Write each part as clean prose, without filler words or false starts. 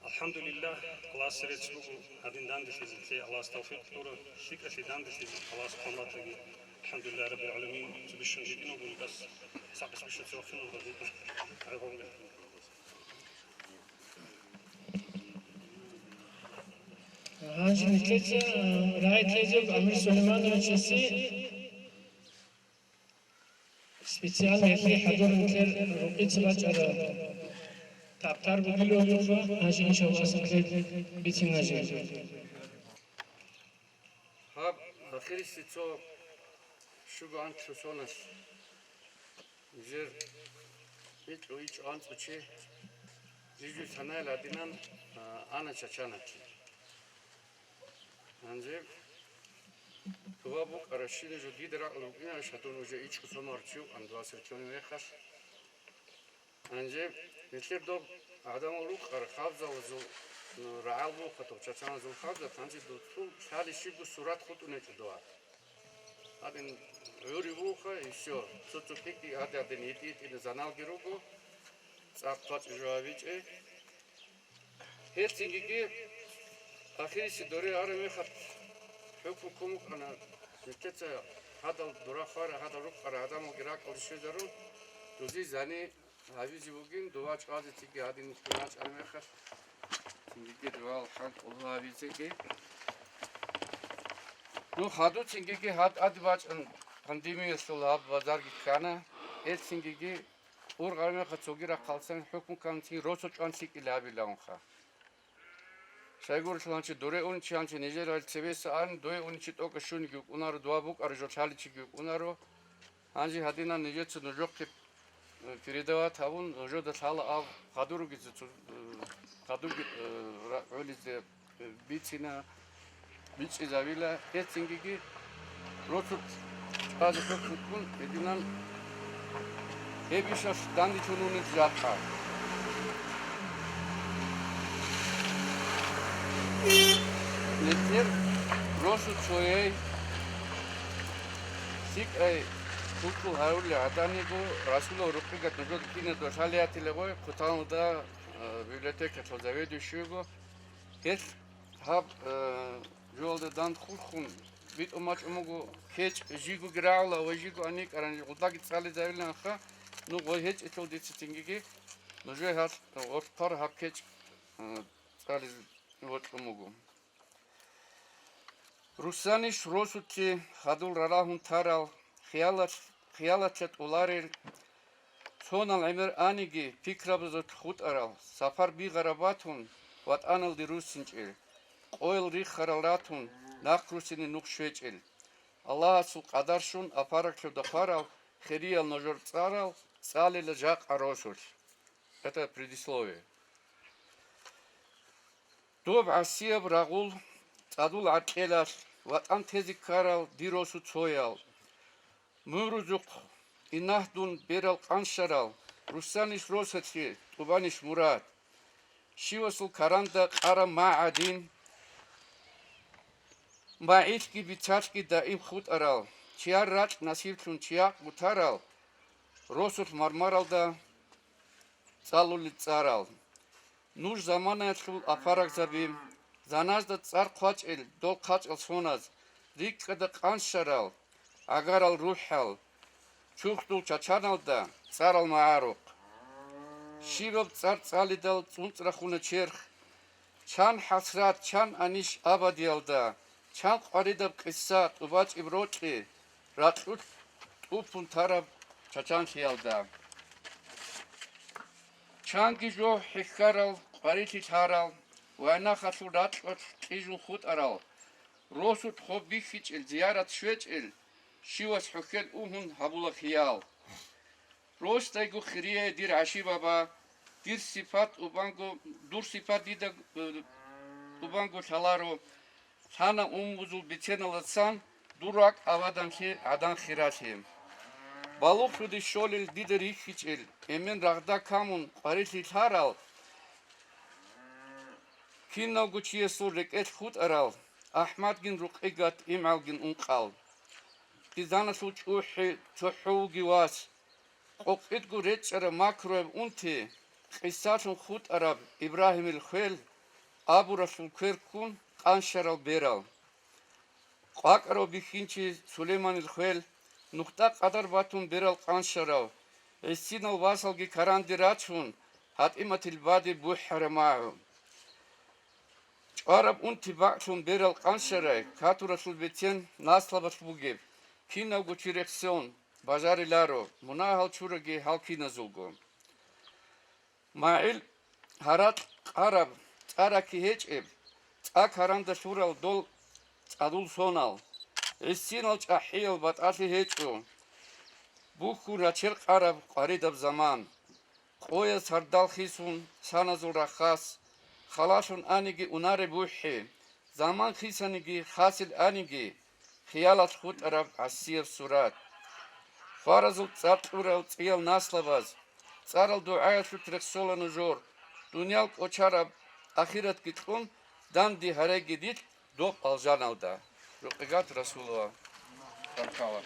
الحمد لله الله سرت سبوع هذين داندش زي الله استوفيق دور شكر شي داندش الله سبحانه وتعالى الحمد لله رب العالمين تبشر جدنا بس ساقس بش توفينا عظيم Hacı Niklet'e Rahitlecek Amir Süleymanoviç'si специально في حضور مثل رقيت بجرا تعبتر بقولوا يوفا هاجي إن شاء الله سكلت بيتي ناجي هاب آخری سیتو شو آن چوسونش زیر هیچ آن چه زیجو ثنای لادینان آن چچانه چی انجام تو با کرشید جو دیدرا لوگینا شاتون وجه هیچ کسون ورچیو اندواسر چونی میخش انجام مثل دو آدم رو کار خالصا وزو رعال بو خطو چچان زو خالصا تانجی دو تو شالی شیبو صورت خودتو نچدوه هادن یوری بو خا ایشو تو پیکی هادن یتیت این زنال گروگو ساقط جوابیچه هرچیگی آخری سی دوره آره میخواد حکومت کنه میشه هذا دورا خار هذا روک خار آدم و گرگ آلوشه دارن دوزی زنی هاویزی بگیم دواج آزی تیگه هادین کناش آلمه خش تیگه دوال خالق الله هاویزی که نو هادو تیگه هاد آدیواج پاندمی استولاب بازار گیکانه ات تیگه اور آلمه خطوگی را خالصن حکومت کنه تی روزش آن سیک لابی لامخا شایگور شلانچه دوره اون چیانچه نیجر سویس آن دوی اون چیت اوک شونی که اونارو دوا بوک آرجو چالی چی که اونارو هنجی هدینا نیجر چه نجوک که فریدوا تاون نجو دچال آب خادرو گیز چه خادر ولیز بیچینا بیچ ازاویلا هستینگی که روزت از فکر هدینا هیچش دانی چونونی زیاد Netler rosu çoğay sik ay kutu haruli adani bu Rasulullah rupi gatujot kine doşali atile boy kutanı da bibliotek çözeve düşüyor bu kes hab yolda dan kurkun bit umaç umugu hiç jigu grağla ve jigu anik aranj udak tsali zavilan ha nu o hiç etol ditsingi nu je hat ortar hab keç tsali вот umugu Русаниш росути хадул рарахун тарал хиялачет уларил сонал эмер аниги пикрабзот хут арал сафар би гарабатун ват анал ди русинчил ойл ри харалатун нахрусини нукшвечил Аллах су qadarшун апаракшо да парал хериал ножор царал цалил жак аросул это предисловие Доб асиаб рагул Adul atkelar, vatan tezik karal, dirosu çoyal. Mürüzük, inahdun beral kanşaral, Russaniş rosatki, tubaniş murat. Şivasul karanda kara ma'adin, ma'it gibi çarşki daim khut aral. Çiyar raç nasibçun çiyak mutaral. Rosut marmaralda, salulit zaral. Nuj zamana etkul aparak zabim, Zanazda tsar qaçil, dol qaçil sonaz, rikkada qansharal, agaral ruhal, çuxdul çaçanalda, tsaral ma'aruk. Şivab tsar tsalidal tsuntraxuna çerx, çan hasrat, çan aniş abadiyalda, çan qaridab qissa, tubaç ibroçi, ratut tupun tarab çaçan şiyalda. Çan gijo hikaral, qariti taral, وانا خطورات تيجون خود أراو روسوت خوب بيفيج الزيارة شويج شيوس حكيل أوهن هبولا خيال روس تايجو خريه دير عشي بابا دير صفات وبانجو دور صفات ديدا وبانجو شالارو سانا وزول بيتنا لسان دوراك أوادان شي عدان خيراتهم بالوك شودي شولل ديدا ريفيج امن رغدا كامون قريتي تارال Kinna guçiye surrek et khut aral. Ahmad gin ruqigat imal gin unqal. Dizana suç uhi tuhu giwas. Qoqit gu rechara makrob unti. Qissatun khut arab İbrahim el khel აბურასულ ქერქუნ ყანშარალ ბერალ ყაკრო ბიხინჩი სულეიმანილ ხელ ნუხტა ყადარბათუნ ბერალ ყანშარალ ესინალ ვასალგი ქარანდი რაჩუნ ჰატიმათილ ბადი ბუჰრამაუ ჭარაბ უნთი ბაჩუნ ბერალ ყანშარაი ქათურასულ ბეცენ ნასლაბას ბუგებ ქინავგუ ჩირექსონ ბაზარილარო მონაჰალ ჩურაგი ჰალქინაზულგო მაილ ჰარატ ყარაბ წარაკი ჰეჭებ წაქარანდა შურალ დოლ წადულ სონალ ესინალ ჭაჰიელ ბატალი ჰეჭო ბუხურა ჩერ ყარაბ ყარიდაბ ზამან ყოია სარდალ ხისუნ სანაზურა ხას ხალაშუნ ანიგი უნარე ბუჰი ზამან ხისანიგი ხასილ ანიგი ხიალათ ხუტარაბ ასიევ სურათ ფარაზულ წარტურელ წიელ ნასლაბაზ წარალ დუაიაშუ ტრექსოლანუ ჟორ დუნიალ ყოჩარაბ ახირათ გიტყუნ დანდი ჰარეგიდით დო ყალჟანალდა როყეგათ რასულოა კარკავა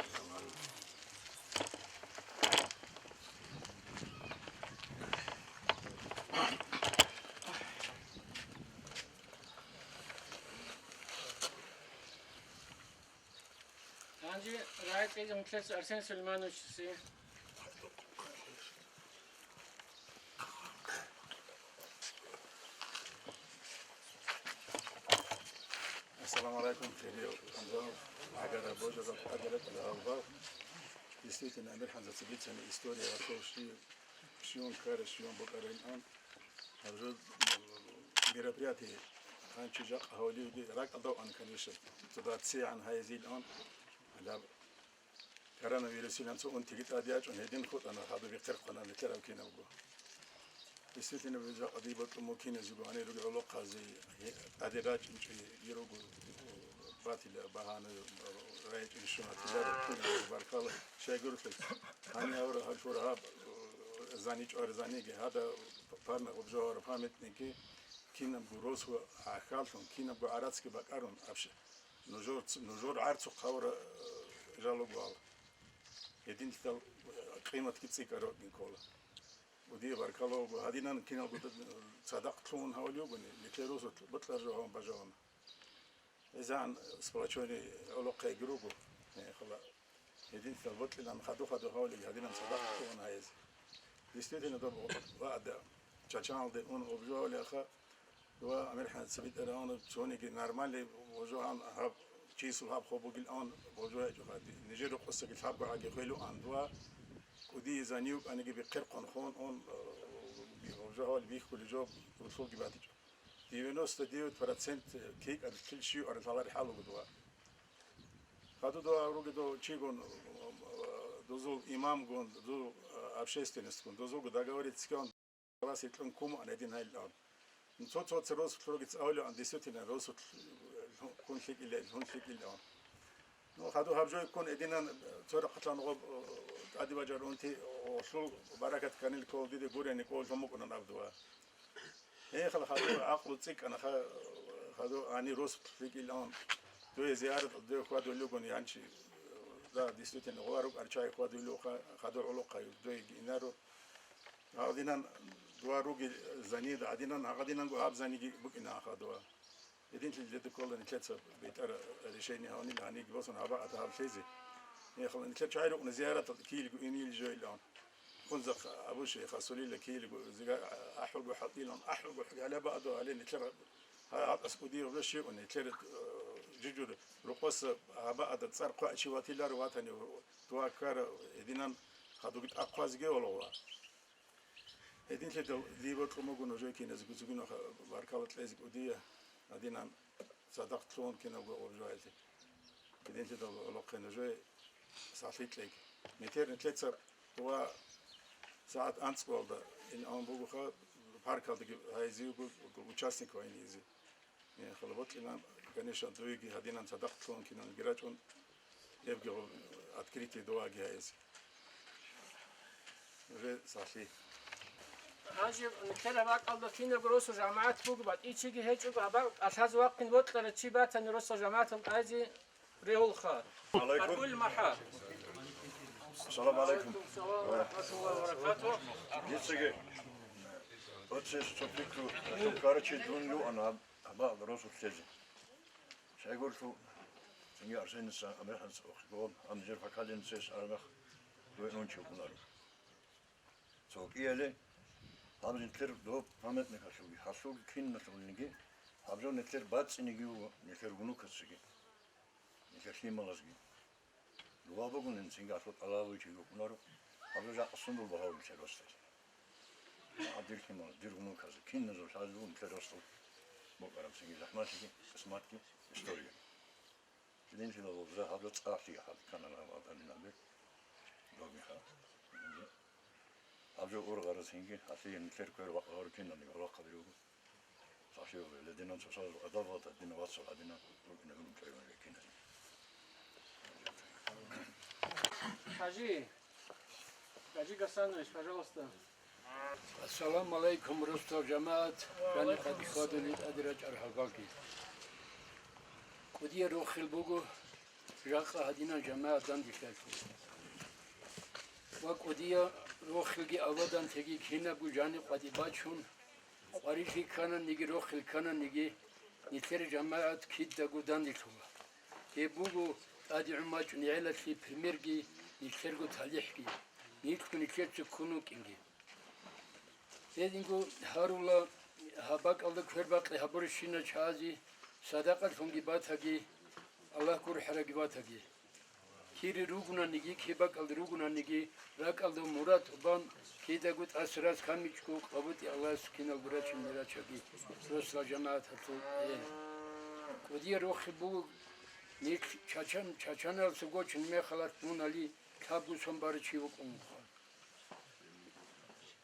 Anji right is unkles Arsen Sulmanovic si. السلام عليكم خيري انظار عجلة بوجة عجلة الأخبار يستيت إن أمير حمزة سبيت سنة إستوريا وشي شيون كار شيون بقرين آن هرجود مربياتي كان شجاع هولي راك أضاء عن كنيشة تبعت سي عن هاي زيد آن على كرانا فيروسين أنسو أنت جيت أدياج عن هيدين خود أنا هذا بيقرق أنا نتلعب كينا بقول يستيت إن بيجا قضيبة ممكن زباني رجع علاقة زي أديراج يروجو باتي بهانة رايت إنشاء تجارة كنا بارك الله شيء قلت لك أنا أورا هالشورها زانيج أو زانيجي هذا فهم وبجوار فهمتني كي كنا بروس وعكالهم كنا بعراتك بكارون أبش نجور عرض قورة جالو قال يدين تل قيمة كتسي كارو بنقول ودي بارك الله هذينا كنا قلت صدقتون هوليو بني لكيروس بطلر جوهم بجوهم إذا عن سبلاتشوني علاقة جروبو يعني خلا يدين ثبت لنا خدوا هولي هذين صدقتون هايز يستدين ده بعد تشانل ده أون أبجوا ولا خا دوا أمير حد سبيت أرانو شوني كي نورمالي وجوا عن هاب كيسو هاب خبوق الآن وجوا جو هادي نجيرو قصة الحب عاجي خيلو عن دوا ودي زانيوب أنا جيب قرقن خون أون وجوا هول بيخلي جو وصول جباتي جو ديونوس تديو 2% كيك على كل شيء على طلاري حاله بدوا هذا دوا روجي دو تشيجون دوزو إمام جون دو أبشيستينست جون دوزو قد أقولي تسكون خلاص يطلعون كوم عن هذين هاي الأرض نصوت روس فلوجت أولي عن ديسوتنا روس كون شيء إلا هون شيء إلا هذا هرجو يكون إدينا ترى قتلنا غب عادي بجارونتي وشو بركة كان الكول دي بوري نقول فمو كنا نبدوها هي خلا هذا عقل تيك أنا هذا أني روس فيك الآن دوي زيارة دوي خوا دوي لوجون يعنشي دا ديستوتين غوارو أرشاي خوا دوي لو خا علاقة دوي إنارو هذينا دواروجي زنيد عدينا هذينا نقول هاب زنيجي بكنا خدوا يدين تجد كل نكتة بيتر رشيني هوني لاني جبصن هبا أتهاب شيزي هي خل نكتة شايرو نزيارة كيل إني الجوي الآن كنزق أبو شيخ خسولي لكيل زجا أحرق حطيلهم أحرق على بعضه عليه نكتة أسكودي ولا شيء ونكتة جوجو رقص هبا أتصار قا شواتي لا رواتني تواكر يدينا خدوا أقواز جي ولا هدين كده دي بطلوا مجنون جاي كنا زوجين باركالة لازق ودية هدينا صدقتون كنا وجوالتي هدين كده لقينا جاي ساعتين ليك متر نتلاتة هو ساعات أنت قالده إن أنا بقول باركالة هاي زي وشاسني كوين يزي يعني خلبت لنا كنيش دويجي هدينا صدقتون كنا نجراتون يبقى أتكريتي دواجي هاي زي جاي ساعتين Anji نكتر باك الله كنا بروس جامعات فوق بعد إيشي هيك وبعد أساس وقت نبطل تشيبات نروس جامعات أجي ريول خار. أقول محا. السلام عليكم. السلام ورحمة الله وبركاته. Djecege, odseš čopiku, to karači dunju, ona بعض راسه تلزم شايقولتو سنجي أرسين السا أمريكا سوق أم جرف كالين سيس أرمخ وينون شوكنار سوق إيالي هم نتر دوب همت نكاشوي حسوق كين نتولنجي هم نتر باتس نيجي ونتر غنوكسجي نتر شيمالاسجي لوابقون نسنجي أصوت الله شوكنار هم جا أصندل بهاول شروستي عدير كمال دير غنوكسجي كين نزول شازون نتر رستو مقرب سنجي زحماتي اسماتي استوريا جدين في الغرزة هذا تصاحي هذا كان أنا هذا من عندك دومي خا هذا أورغار سينجي هذي نتر كير وقار كنا نقرأ قبله صحيح لدينا نصوص أضافة لدينا وصل لدينا لكن نقول كير كنا حاجي Гасанович, пожалуйста. السلام عليكم رستو جماعت بني قد خادني أدرج أرهقاكي كودي روخ البوغو جاقا هدينا جماعة داندي خلفو وكودي روخ الجي أودان تجي كينا بجاني قدي باتشون قريشي كان نيجي روخ الكان نيجي نتر جماعة كيد داغو داندي توا يبوغو أدي عماج نعلت في برميرجي نترغو تاليحكي نيتكو نتر كونو كينجي Dedingo harula habak aldı körbaklı haburişine çazi sadakat fungi batagi Allah kur haragi batagi kiri ruguna nigi kibak aldı ruguna nigi rak aldı murat ban kida gut asras kamiçku qabuti Allah skinal buraçın miraçagi Rusla cemaat hatu kodiye roxi bu nik çaçan al sugoçun me khalat bun ali tabu sombarı çivuk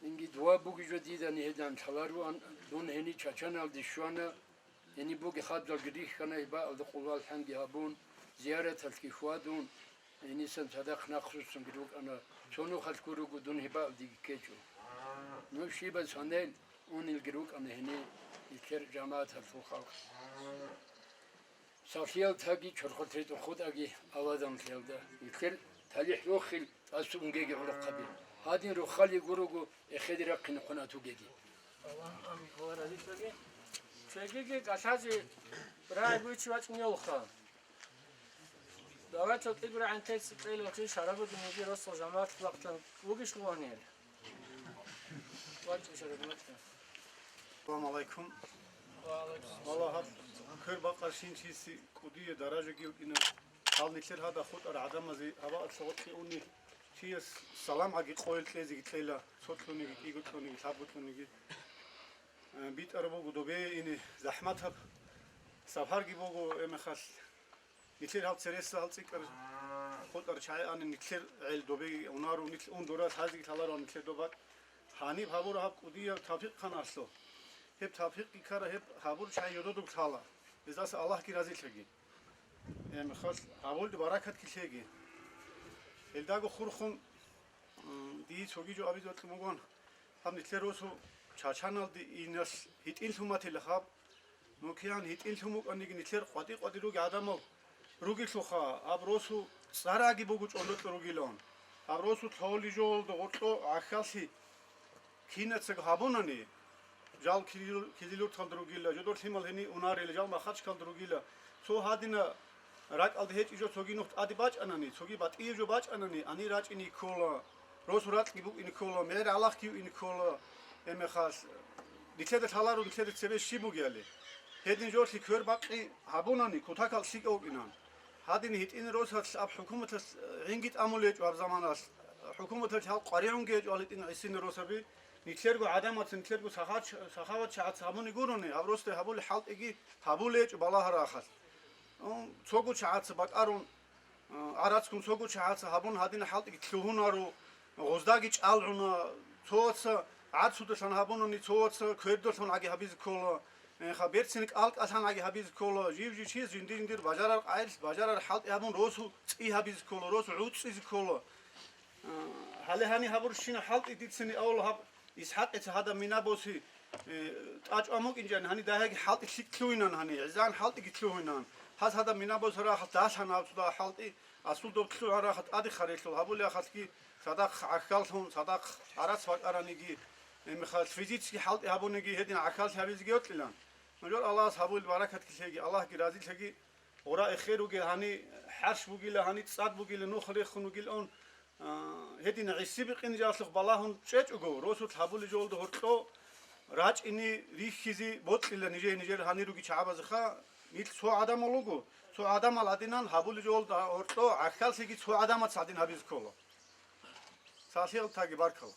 İngi dua bu gücü diden heden çalaru don heni çaçan aldı şu ana yani bu gihadlar gidih kana iba aldı kulval hangi habun ziyaret alki fuadun yani sen sadak nakhusun giduk ana sonu khalkuru gudun hiba aldı keço no şiba sanel on il giduk ana heni ilker cemaat alfu halk safiyal tagi çorkhotret khud agi avadan kelda ilker talih yokhil asunge ge qabil هادين رو خالي جروجو خدي رقين قناتو جيجي. Amin. هو رادي تلاقي. تلاقي كاشازي براي بيجي وقت نيوخا. دعوات تقبل عن تكس تقيل وتي شربت من جي رصو جماعة وقت وقش قوانين. وقت شربت. السلام عليكم. والله هاد كل بقى شين شيء قضية درجة جيوكينا. حال نكسر هذا خود العدم زي هذا الصوت كأني شيء سلام عقي قويل تلازي قتليلا صوت لوني كيقول لوني ثابت لوني بيت أربعة قدوبة إني زحمتها سفر جيبوجو مخاص نكسر هاد سريس هاد سكر خود أرشاي أنا نكسر عيل دوبة ونارو نكسر أون دورات هذي ثالارو نكسر دوبات هاني بابور هاب قضية توفيق خناسلو هب توفيق كاره هب هابور شاي يدودو ثالا إذا الله كي رازي تلاقي مخاص هابور بركة كيسيجي الداغو خورخون دي سوغي جو ابي دوت مغون هم نتلروسو چاچانال دي انس هيت انتوماتل خاب نوكيان هيت انتومو انيغ نتلر قدي روغي ادمو روغي سوخا ابروسو ساراغي بوغو چولوت روغيلون ابروسو ثولي جول دوغوتو اخاسي كيناتسغ هابوناني جال كيلو تالدروغيلا جودور تيمال هني اوناريل جال ما خاچ كالدروغيلا سو هادينا رات алды هيچ جو سوغي نوت ادي باچ اناني سوغي بات اي جو باچ اناني اني راچ اني كولا روس رات كي بو اني كولا مير الله كي اني كولا ام خاص ديتد تالارو ديتد سبي شيبو گيالي هيدين جورتي كور باقي هابوناني كوتاكال سيك اوغينان هادين هيت ان روس هات اب حكومه رينجيت اموليج وار زماناس حكومه تال قريون گيج ولت ان اسين روسبي نيتلرغو عدمات نيتلرغو سخاوت شات ساموني گوروني ابروست هابول حالت اگي هابوليج بالا راخاس ცოგუ ჩააცა ბაკარონ არაცკუნ ცოგუ ჩააცა ჰაბონ ჰადინა ჰალტი ქლუհუნარო ღოზდაგი ჭალუნა ცოცა არცუდაშან ჰაბონონი ცოცა ქერდოსონ აგი ჰაბიზ ქოლა ხა ბერცინი კალკასან აგი ჰაბიზ ქოლა ჟივჟი ჩიზ ინდირ ბაჟარარ ყაილის ბაჟარარ ჰალტი ჰაბონ როსუ წი ჰაბიზ ქოლა როსუ უწიზ ქოლა ჰალეჰანი ჰაბურშინა ჰალტი დიცინი აულ ჰაბ ის ჰაყეც ჰადა მინაბოსი ტაჭ ამოკინჯან ჰანი დაჰაგი ჰალტი ქლუინან ჰანი ზან ჰალტი ქლუინან هذا هذا من أبو سراح داش أنا أصلا حالتي أصل دكتور راح أدي خريطة هقول يا خالتي صدق عكالهم صدق عرس فقرانيجي مخالف فيزيكي حالتي هبو نجي هدين عكال هبيز جوت لنا Mecbur Allah's habul barakat kişegi Allah ki razı kişegi ora ekher ugil hani harş bugil hani tsad bugil no khri khun ugil on hedin isi biqin jaslık balahun çeç ugo rosut habul joldu horto raç ini rihizi bot ile nice hani rugi çabazıha mit so adam olugu so adam aladinan habul joldu horto akal segi so adam atsadin habiz kolo sahil tagi barkal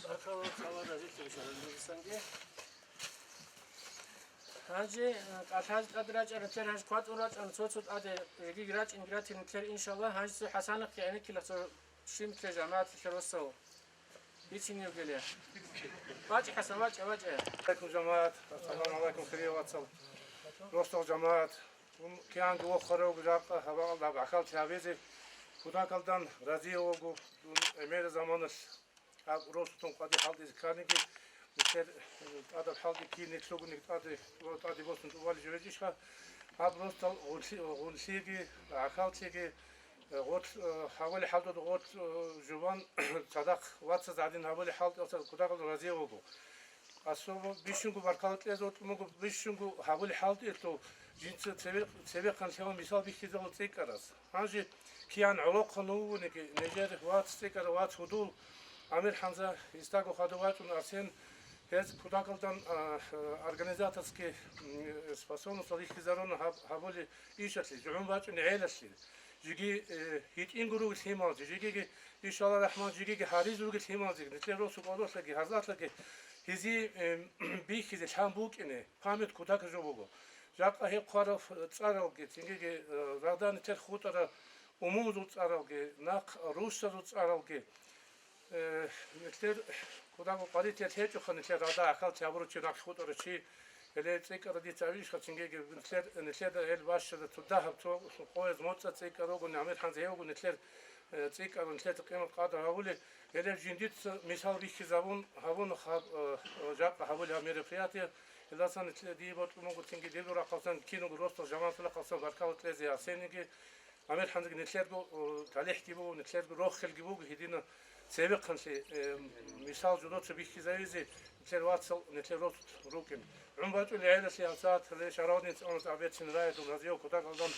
Barkallah Allah razı olsun. Hacı Alhaz Adraç Anıtlar Hacı Kuat Uraç Anıtsot Adı Giraç İngrat İnitler İnşallah Hacı Hasanlık yani kilaso Şimtle Cemaat Kiloso için yok geliyor. Baç Hasan baç. Aleyküm cemaat. Assalamu alaikum khiri watsal. Rostov cemaat. Kiyan go kharo guzaq hava Allah akal tabizi. Kudakaldan razı olgu. Emir zamanız. Ab rostun qadi haldi zkarniki. Mesela adam haldi ki ne çoğu ne adı olsun tuval jüvecişha. Ab rostov olsigi akal çeki غوت حوالي حالته غوت جوان صدق واتس زادين حوالي حالته أصلا كذا قال رازي وقو أصلا بيشونكو بركات لازم ممكن بيشونكو حوالي حالته تو جنس سبب كان شو مثال بيشتغل زول تكراس هنجي كيان علاق خنو نجار واتس تكرا واتس هدول أمير حمزة يستاقو خدوات ونأسين هذا كذا قالن organizatorski способность صديق كزارون حوالي إيشتلي جمع باتش نعيلشلي جيجي هيت إنغرو الثيمات جيجي إن شاء الله الرحمن جيجي حارز روج الثيمات نتلي روسو قادوس لقي هزات لقي هذي بيك هذي شامبوك إنه قامت كوداك جوبوجو جاك هي قارف تصارو كي تيجي رادان تر خوترا أمور تصارو كي ناق روسا تصارو كي نتلي كوداك قاري تيجي خن نتلي رادا أكل تابرو تناق خوترا شيء اللي تذكر دي تعريش خشنجي نتلر الباش تذهب تو قوي زموت تذكر روج نعمل حنزيه ونتلر تذكر نتلر قيمة قادر هقول اللي جنديت مثال بيك زبون هبون خاب جاق هقول أمير فياتي إذا صار نتلر دي بطل ممكن تنجي دي لورا قصان كينو جروست جماعة لا قصان بركاوت لازم عسينجي أمير حنزي نتلر جو تعليح كيبو نتلر جو روخ الجبو هدينا سابق خنسي مثال جدود بيك زايزي نتلر واتسل نتلر روت روكن عمبات العيلة سياسات ليش أرادني أنا تعبت سنراية ونازيو كذا قدام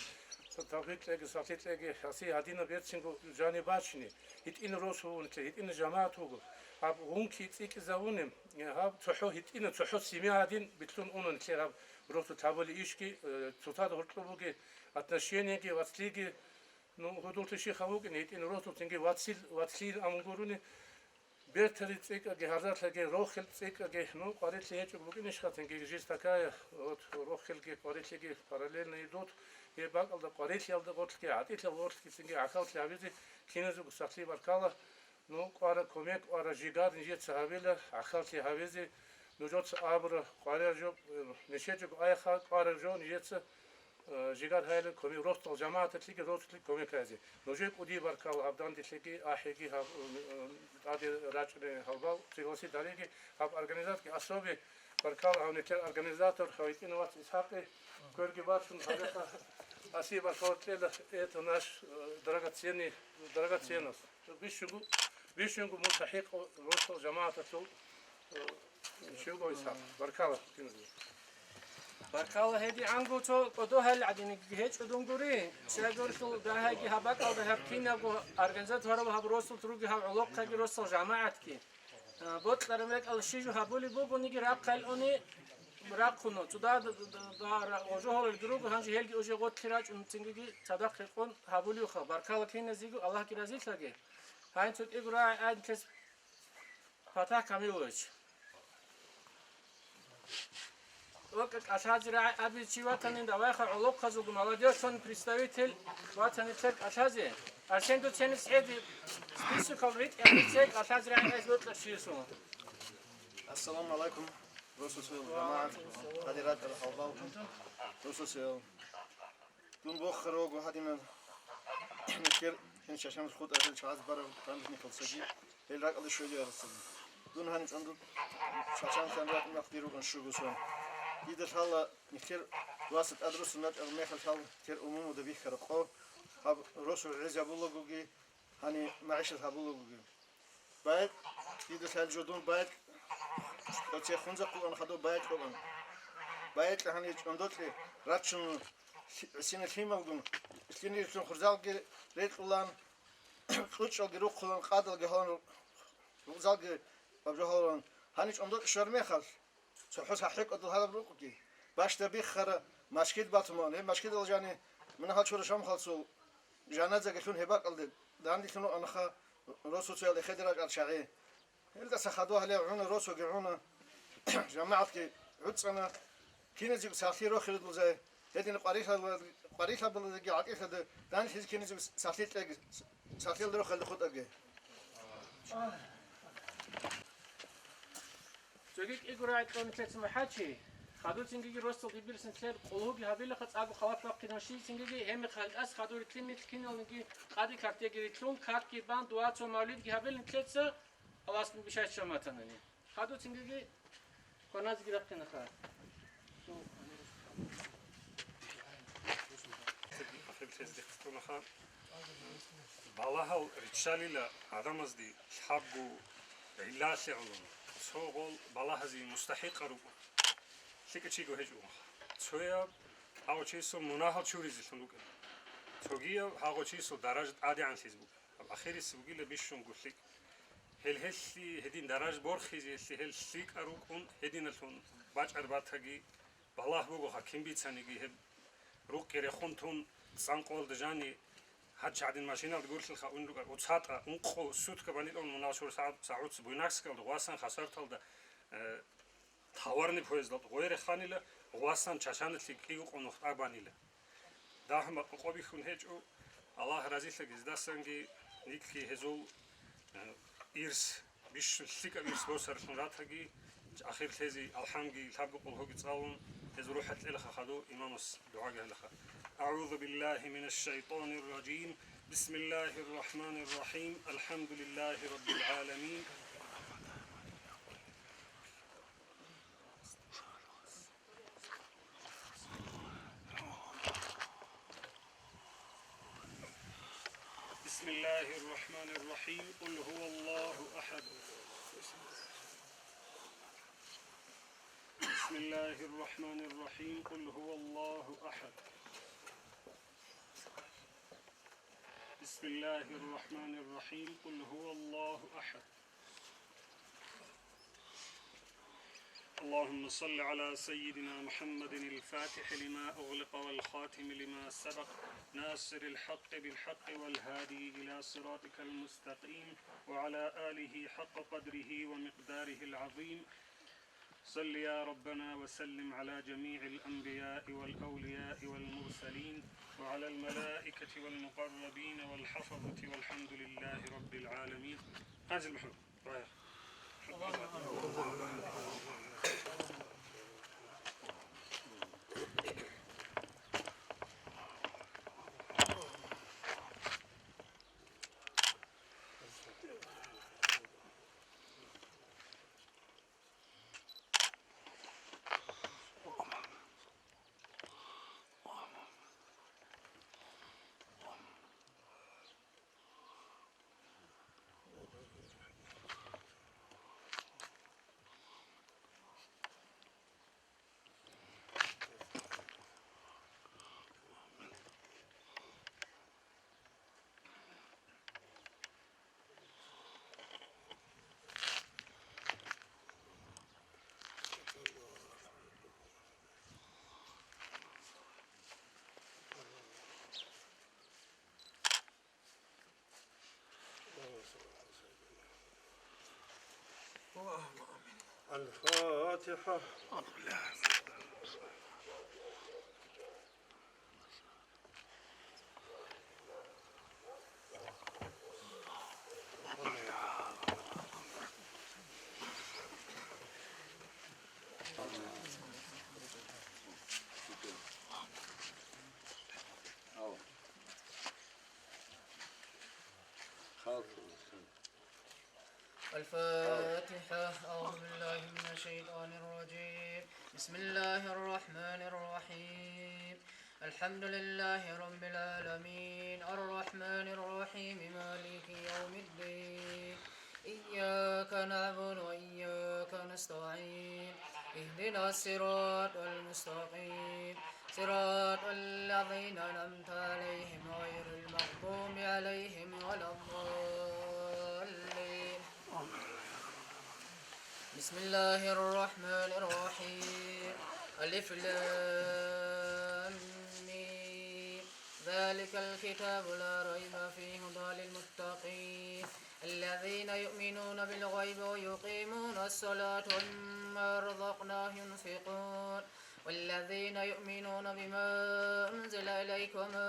تطبيق لقي ساتيت لقي حسي هدينا بيتشنجو جاني باشني هيت إن روسو نتلي هيت إن جماعة هو هاب هون كي تيك زاونم هاب تحو هيت إن تحو سيمي هادين بتلون أون نتلي هاب روسو تابولي إيشكي تطاد هرتلوبوكي أتنشينيكي واتليكي نو هدول تشي خاوك هيت إن روسو تنجي واتسيل أمغوروني بيرتري تيك جهازات لقي روخل تيك جه نو قارئ ليه شو بقول نشخة تنجي جيس تكاية روخل جه قارئ ليه paralel نيدوت يبقى على قارئ ليه على قارئ ليه عادي ليه قارئ ليه تنجي عكاوت ليه عبيدي كينزو بساتلي بركالة نو قارئ كوميك قارئ جيجار نجيت سهابيله عكاوت ليه عبيدي نجوت أبر قارئ جو نشيت جو أي خال قارئ جو نجيت جيجار هايل كومي روست الجماعة تلقي روست تلقي كومي كذي نوجي كودي بركالة أبدان تلقي أحيجي هاب عادي راجل هالباو سياسي داريجي هاب أورجانيزات كي أصوبي بركالة أو نتر أورجانيزاتور خويتين وات إسحاقي كورجي بارشون هذا أسي بركالة تلا إيه ناش درجة سينس بيشونغو مستحق روست الجماعة تلو شو إسحاق بركالة Barkallah hedi angu to odo hal adini geç odunguri şegur to daha ki habak al da hapkina bu organizat var bu habrosul trugi ha ulaq ki rosul jamaat ki botlar mek al shiju habuli bu buni ki raqal oni raqunu to da ojo hol drug hanji helgi ojo got tiraj untingi ki sadaq qon habuli kha barkallah kin zigu Allah ki razı sage hain to igura ad kes fatah kamiloch وقت أشاجر أبي شيواتني دواخل علوق خزوج молодежь представитель وطني ترك أشاجر عشان تو تشين سعيد سبيسو كوريت أبي ترك أشاجر عايز بطلع شيء السلام عليكم رسول جماعة هذه رات الحوضاء رسول دون بخروج وهذه نكير هن شاشم خود أهل شاز برا كان نيكل سجي هل رأي الله شوية رسول دون هن عندو شاشم كان رأي نقدروا نشوف بسون يدر حالا نكير واسط أدرس نات الميخل حال كير أمم ودبي خرقو هب رسول عز أبوله جوجي هني معيشة أبوله جوجي بعد يدر حال جدون بعد تشي خنزة قلنا خدوا بعد قلنا بايت هني جندوتلي راتشن سنة فيمالدون سنة يسون خرزالجي ريت قلان خلتشال جروق قلان قادل جهان خرزالجي بجهان هني جندوت شرمي خال سحوس حقيق أدل هذا بروقي باش تبي خرا مشكيد باتمان هم مشكيد الجاني من هال شور شام خالصو جنازة كشون هباك الد داندي شنو أنا خا روسو سيال خدرة الشعي هل تسخدوها ليه عنا روسو جعونا جماعة كي عد سنة كنا زي سافير روح خلد وزاي هذين قريشة بلدي عقيل هذا داندي هذي كنا زي سافير روح خلد خد أجي زوجك إقرأ كون تسمع حكي خدو تنجي روستو دبير سنتر قلوب يهابيل خد أبو خلاص باقي تنجي هم خد أس خدو رتلين تكين ونجي قادي كارتي جريتلون كارت كيبان دوات ومولد يهابيل نتلتسا خلاص بيشات شماتنا خدو تنجي كوناز جرقنا خا بالله رجالي لا عدم أصدي حبوا إلا سعلون سوغل بالله زي مستحق روكو شيء كشيء هجوا سويا هاو شيء مناهض شو ريزي شنوك سوغيا هاو شيء درجة عادي عن فيسبوك الأخير السوقي اللي بيشون قلت هل هالشي هدين درجة بورخيزي هل شيك أروكون هدين الفون باج أربعة هجي بالله بقول حكيم بيتسانيجي هب روك يرخونتون سانقول دجاني هاد شعدين ماشينا تقول لك خاون لك وتصاط انقو سوت كباني لون مناشور ساعود بويناكس كل واسان خسرت هذا تاورني بويز دات غير خاني له واسان چاشان لك يقو نقط اباني له ده هم قوبي خون هجو الله رازي لك ازداسنجي نيكي هزول إيرس بيش لك إيرس بوسر شنراتهجي آخر تهزي الحمدي تابق الهوج تصاون هز روحت إلى خدو إمامس دعاء لخ أعوذ بالله من الشيطان الرجيم بسم الله الرحمن الرحيم الحمد لله رب العالمين بسم الله الرحمن الرحيم قل هو الله أحد بسم الله الرحمن الرحيم قل هو الله أحد بسم الله الرحمن الرحيم قل هو الله أحد اللهم صل على سيدنا محمد الفاتح لما أغلق والخاتم لما سبق ناصر الحق بالحق والهادي إلى صراطك المستقيم وعلى آله حق قدره ومقداره العظيم صل يا ربنا وسلم على جميع الأنبياء والأولياء والمرسلين وعلى الملائكة والمقربين والحفظة والحمد لله رب العالمين. هذا المحمد رايح الفاتحة. الفاتحة. أعوذ بالله من الشيطان الرجيم. بسم الله الرحمن الرحيم. الحمد لله رب العالمين الرحمن الرحيم مالك يوم الدين إياك نعبد وإياك نستعين اهدنا اهدنا الصراط المستقيم صراط الذين أنعمت عليهم غير المغضوب عليهم ولا الضالين. بسم الله الرحمن الرحيم. ألف لام ميم. ذلك الكتاب لا ريب فيه هدى للمتقين الذين يؤمنون بالغيب ويقيمون الصلاة ومما رزقناهم ينفقون والذين يؤمنون بما أنزل إليك وما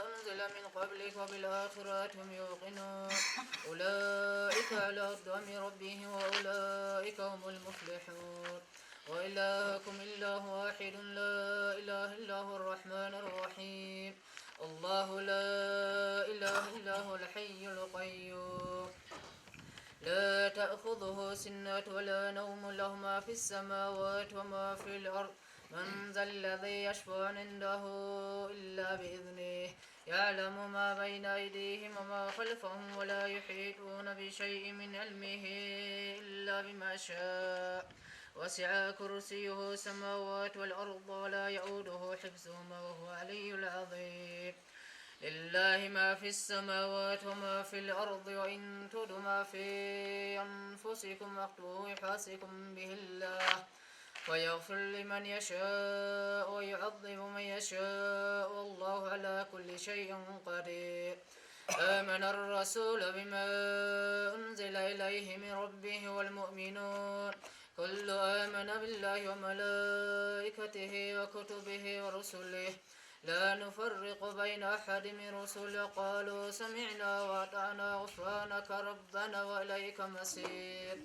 أنزل من قبلك وبالآخرة هم يوقنون أولئك على هدى من ربهم وأولئك هم المفلحون. وإلهكم إله واحد لا إله إلا هو الرحمن الرحيم. الله لا إله إلا هو الحي القيوم لا تأخذه سنة ولا نوم له ما في السماوات وما في الأرض من ذا الذي يشفع عنده إلا بإذنه يعلم ما بين أيديهم وما خلفهم ولا يحيطون بشيء من علمه إلا بما شاء وسع كرسيه السماوات والأرض ولا يؤوده حفظهما وهو العلي العظيم. لله ما في السماوات وما في الأرض وإن تبدوا ما في أنفسكم واخفوه يحاسبكم به الله ويغفر لمن يشاء ويعذب من يشاء والله على كل شيء قدير. آمن الرسول بما أنزل إليه من ربه والمؤمنون كل آمن بالله وملائكته وكتبه ورسله لا نفرق بين أحد من رسله قالوا سمعنا وأطعنا غفرانك ربنا وإليك المصير.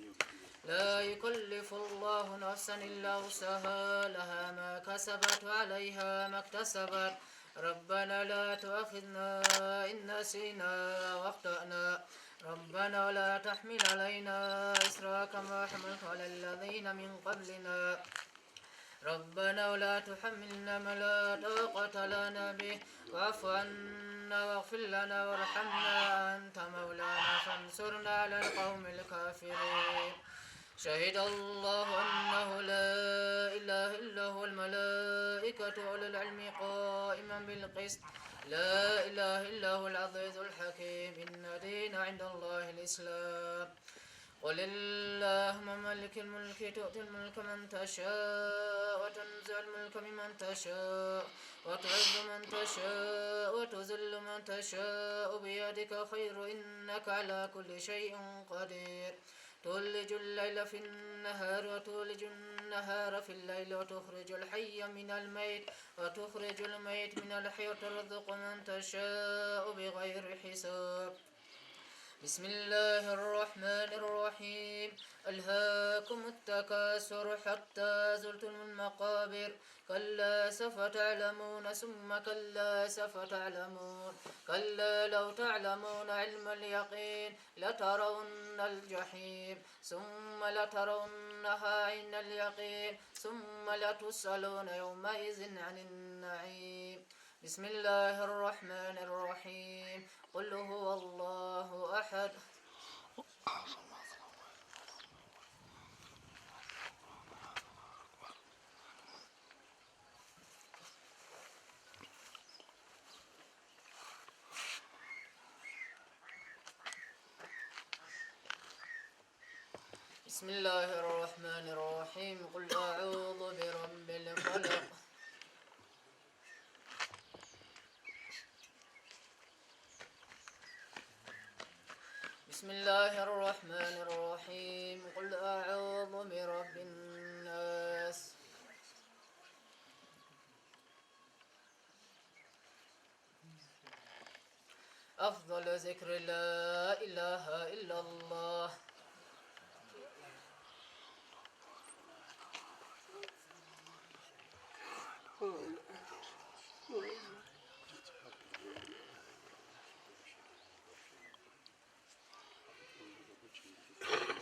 لا يكلف الله نفسا إلا وسعها لها ما كسبت وعليها ما اكتسبت ربنا لا تؤاخذنا إن نسينا واخطأنا ربنا ولا تحمل علينا إصرا كما حملت على الذين من قبلنا ربنا ولا تحملنا ما لا طاقة لنا به واعف عنا واغفر لنا وارحمنا أنت مولانا فانصرنا على القوم الكافرين. شهد الله أنه لا إله إلا هو الملائكة أولو العلم قائما بالقسط لا إله إلا هو العزيز الحكيم إن دين عند الله الإسلام. قل اللهم ملك الملك تؤتي الملك من تشاء وتنزع الملك ممن تشاء وتعز من تشاء وتذل من تشاء بيدك خير إنك على كل شيء قدير. تولج الليل في النهار وتولج النهار في الليل وتخرج الحي من الميت وتخرج الميت من الحي وترزق من تشاء بغير حساب. بسم الله الرحمن الرحيم. ألهاكم التكاثر حتى زرتم المقابر كلا سوف تعلمون ثم كلا سوف تعلمون كلا لو تعلمون علم اليقين لترون الجحيم ثم لترونها عين اليقين ثم لتسألون يومئذ عن النعيم. بسم الله الرحمن الرحيم. قل هو الله أحد بسم الله الرحمن الرحيم. قل أعوذ برب الفلق بسم الله الرحمن الرحيم. قل أعوذ برب الناس أفضل ذكر لا إله إلا الله.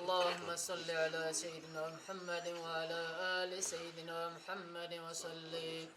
اللهم صل على سيدنا محمد وعلى آل سيدنا محمد وسلم.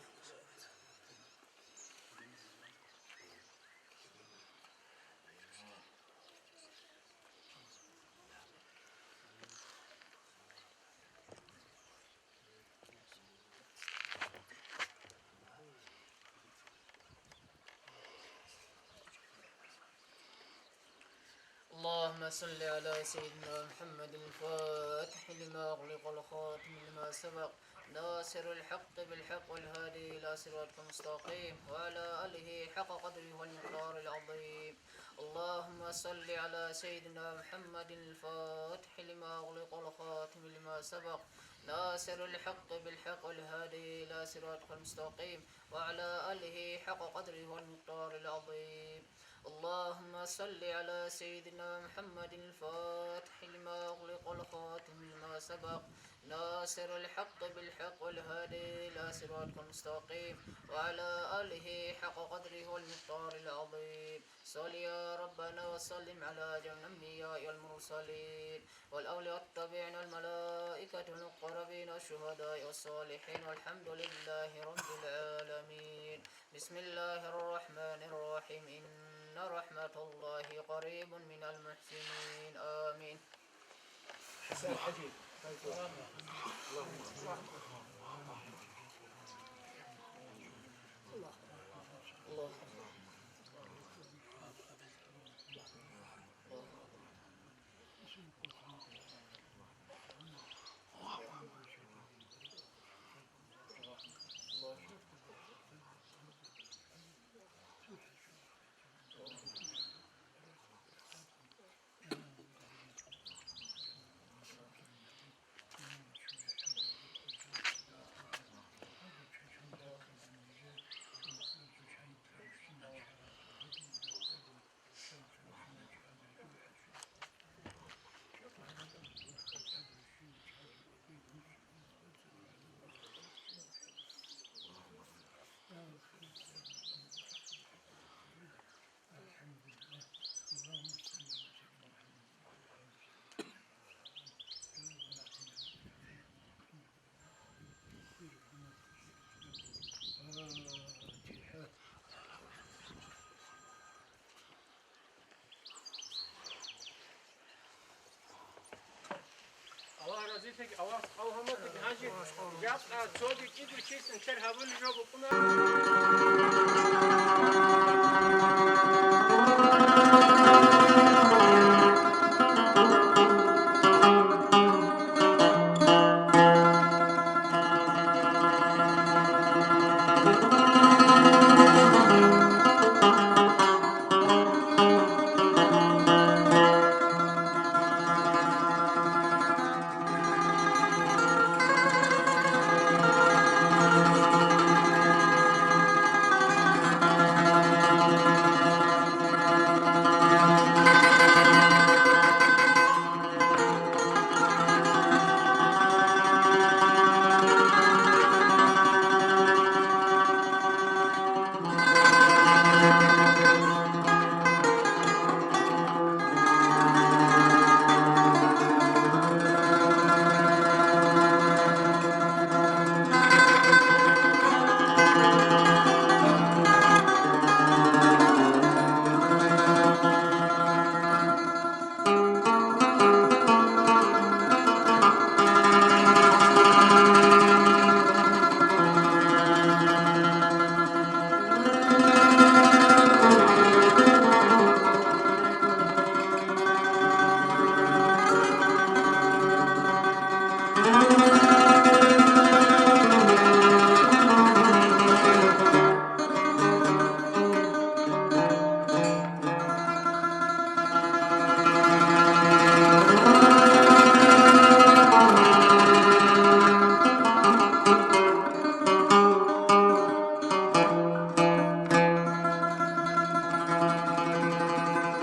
اللهم صل على سيدنا محمد الفاتح لما أغلق الخاتم لما سبق ناصر الحق بالحق والهادي إلى صراطك المستقيم وعلى آله حق قدره والمقدار العظيم. اللهم صل على سيدنا محمد الفاتح لما أغلق الخاتم لما سبق ناصر الحق بالحق والهادي إلى صراطك المستقيم وعلى آله حق قدره والمقدار العظيم. اللهم صل على سيدنا محمد الفاتح لما أغلق الخاتم لما سبق ناصر الحق بالحق والهادي إلى صراطك المستقيم وعلى آله حق قدره والمقدار العظيم. صل يا ربنا وسلم على جميع الأنبياء والمرسلين والأولياء التابعين والملائكة المقربين والشهداء والصالحين والحمد لله رب العالمين. بسم الله الرحمن الرحيم. إن رحمة الله قريب من المحسنين. آمين. Allah razı olsun. Allah Allah'ım hacı yap çocuk idur kesin ter havlu jobu buna